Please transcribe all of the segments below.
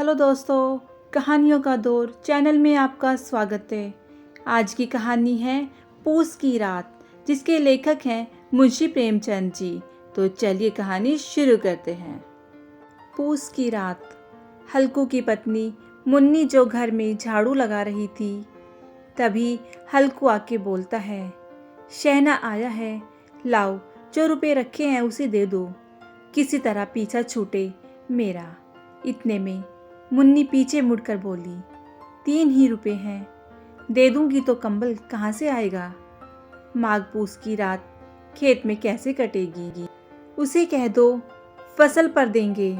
Hello दोस्तों, कहानियों का दौर चैनल में आपका स्वागत है। आज की कहानी है पूस की रात, जिसके लेखक हैं मुंशी प्रेमचंद जी। तो चलिए कहानी शुरू करते हैं। पूस की रात। हल्कू की पत्नी मुन्नी जो घर में झाड़ू लगा रही थी, तभी हल्कू आके बोलता है, शहना आया है, लाओ जो रुपए रखे हैं उसे दे दो, किसी तरह पीछा छूटे मेरा। इतने में मुन्नी पीछे मुड़कर बोली, 3 ही रुपए हैं, दे दूंगी तो कंबल कहाँ से आएगा? माघ पूस की रात खेत में कैसे कटेगी? उसे कह दो फसल पर देंगे,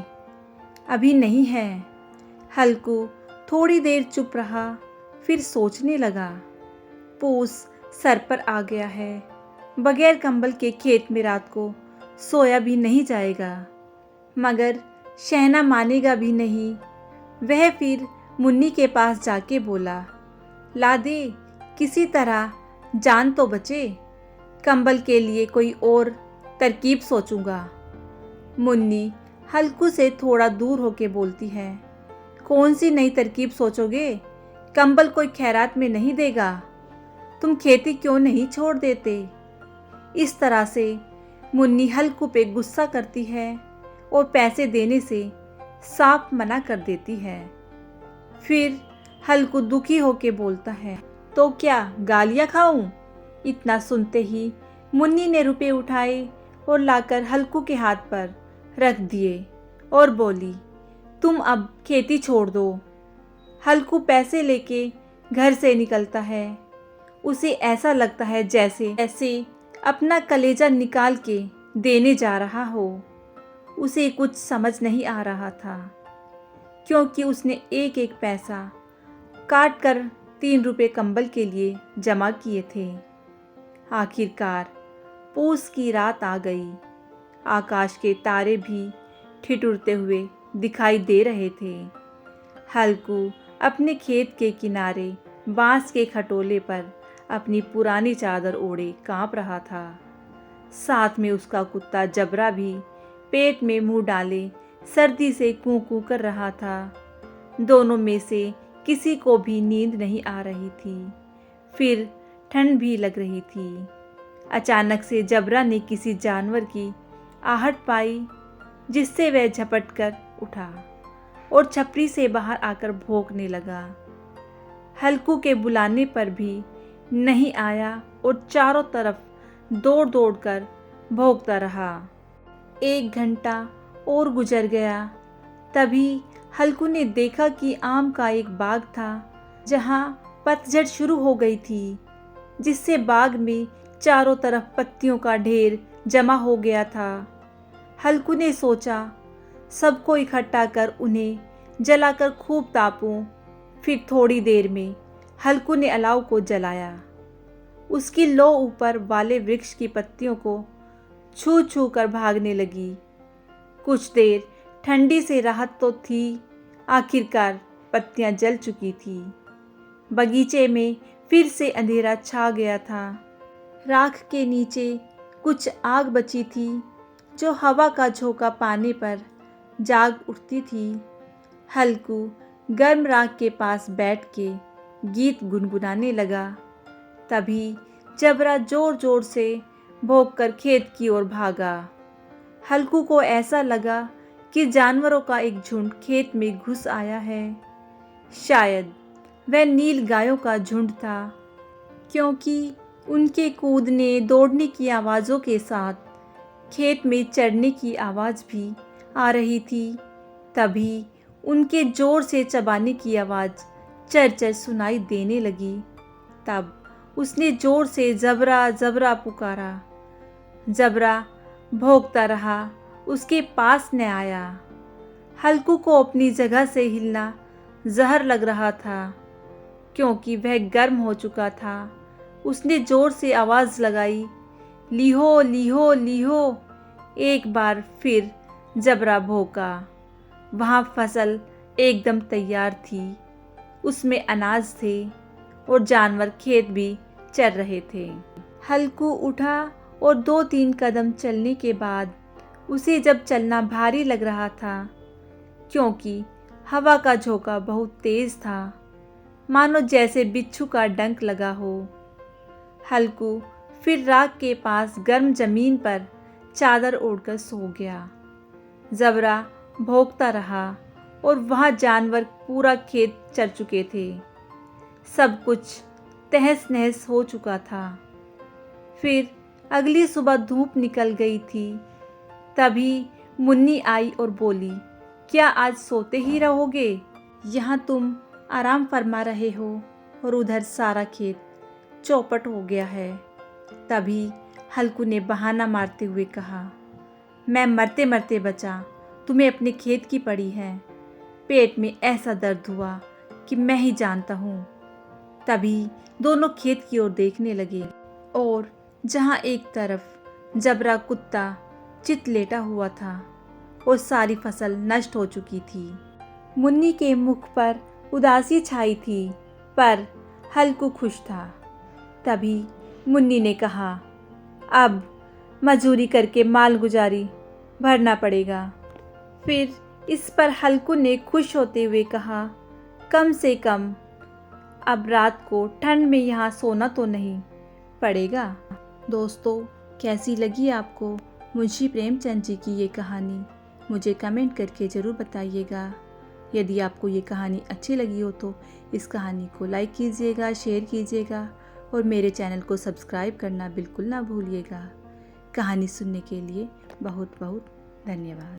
अभी नहीं है। हल्कू थोड़ी देर चुप रहा, फिर सोचने लगा। पूस सर पर आ गया है, बगैर कंबल के खेत में रात को सोया भी नहीं जाएगा। मगर शहना मानेगा भी नहीं। वह फिर मुन्नी के पास जाके बोला, ला दे, किसी तरह जान तो बचे, कंबल के लिए कोई और तरकीब सोचूंगा। मुन्नी हल्कू से थोड़ा दूर होके बोलती है, कौन सी नई तरकीब सोचोगे? कंबल कोई खैरात में नहीं देगा, तुम खेती क्यों नहीं छोड़ देते? इस तरह से मुन्नी हल्कू पे गुस्सा करती है और पैसे देने से साफ मना कर देती है। फिर हल्कू दुखी होके बोलता है, तो क्या गालियाँ खाऊं? इतना सुनते ही मुन्नी ने रुपए उठाए और लाकर हल्कू के हाथ पर रख दिए और बोली, तुम अब खेती छोड़ दो। हल्कू पैसे लेके घर से निकलता है। उसे ऐसा लगता है जैसे अपना कलेजा निकाल के देने जा रहा हो। उसे कुछ समझ नहीं आ रहा था, क्योंकि उसने एक एक पैसा काट कर 3 रुपए कंबल के लिए जमा किए थे। आखिरकार पूस की रात आ गई। आकाश के तारे भी ठिठुरते हुए दिखाई दे रहे थे। हल्कू अपने खेत के किनारे बांस के खटोले पर अपनी पुरानी चादर ओढ़े कांप रहा था। साथ में उसका कुत्ता जबरा भी पेट में मुंह डाले सर्दी से कूं कूं कर रहा था। दोनों में से किसी को भी नींद नहीं आ रही थी। फिर ठंड भी लग रही थी। अचानक से जबरा ने किसी जानवर की आहट पाई, जिससे वह झपट कर उठा और छपरी से बाहर आकर भौंकने लगा। हल्कू के बुलाने पर भी नहीं आया और चारों तरफ दौड़ दौड़ कर भौंकता रहा। 1 घंटा और गुजर गया। तभी हल्कू ने देखा कि आम का एक बाग था, जहाँ पतझड़ शुरू हो गई थी, जिससे बाग में चारों तरफ पत्तियों का ढेर जमा हो गया था। हल्कू ने सोचा, सबको इकट्ठा कर उन्हें जलाकर खूब तापूं। फिर थोड़ी देर में हल्कू ने अलाव को जलाया। उसकी लौ ऊपर वाले वृक्ष की पत्तियों को छू छू कर भागने लगी। कुछ देर ठंडी से राहत तो थी, आखिरकार पत्तियां जल चुकी थी। बगीचे में फिर से अंधेरा छा गया था। राख के नीचे कुछ आग बची थी, जो हवा का झोंका पाने पर जाग उठती थी। हल्कू गर्म राख के पास बैठ के गीत गुनगुनाने लगा। तभी जबरा जोर जोर से भौंककर खेत की ओर भागा। हल्कू को ऐसा लगा कि जानवरों का एक झुंड खेत में घुस आया है। शायद वह नील गायों का झुंड था, क्योंकि उनके कूदने दौड़ने की आवाज़ों के साथ खेत में चढ़ने की आवाज़ भी आ रही थी। तभी उनके जोर से चबाने की आवाज़ चर-चर सुनाई देने लगी। तब उसने जोर से जबरा जबरा पुकारा। जबरा भौंकता रहा, उसके पास न आया। हल्कू को अपनी जगह से हिलना जहर लग रहा था, क्योंकि वह गर्म हो चुका था। उसने जोर से आवाज़ लगाई, लीहो लीहो लीहो। एक बार फिर जबरा भौंका। वहाँ फसल एकदम तैयार थी। उसमें अनाज थे और जानवर खेत भी चर रहे थे। हल्कू उठा और 2-3 कदम चलने के बाद उसे जब चलना भारी लग रहा था, क्योंकि हवा का झोंका बहुत तेज था, मानो जैसे बिच्छू का डंक लगा हो। हल्कू फिर राख के पास गर्म जमीन पर चादर ओढ़कर सो गया। जबरा भौंकता रहा और वहाँ जानवर पूरा खेत चर चुके थे। सब कुछ तहस नहस हो चुका था। फिर अगली सुबह धूप निकल गई थी। तभी मुन्नी आई और बोली, क्या आज सोते ही रहोगे? यहाँ तुम आराम फरमा रहे हो और उधर सारा खेत चौपट हो गया है। तभी हल्कू ने बहाना मारते हुए कहा, मैं मरते मरते बचा, तुम्हें अपने खेत की पड़ी है। पेट में ऐसा दर्द हुआ कि मैं ही जानता हूँ। तभी दोनों खेत की ओर देखने लगे और जहाँ एक तरफ जबरा कुत्ता चित लेटा हुआ था और सारी फसल नष्ट हो चुकी थी। मुन्नी के मुख पर उदासी छाई थी, पर हल्कू खुश था। तभी मुन्नी ने कहा, अब मजूरी करके माल गुजारी भरना पड़ेगा। फिर इस पर हल्कू ने खुश होते हुए कहा, कम से कम अब रात को ठंड में यहाँ सोना तो नहीं पड़ेगा। दोस्तों, कैसी लगी आपको मुंशी प्रेमचंद जी की ये कहानी? मुझे कमेंट करके ज़रूर बताइएगा। यदि आपको ये कहानी अच्छी लगी हो तो इस कहानी को लाइक कीजिएगा, शेयर कीजिएगा और मेरे चैनल को सब्सक्राइब करना बिल्कुल ना भूलिएगा। कहानी सुनने के लिए बहुत बहुत धन्यवाद।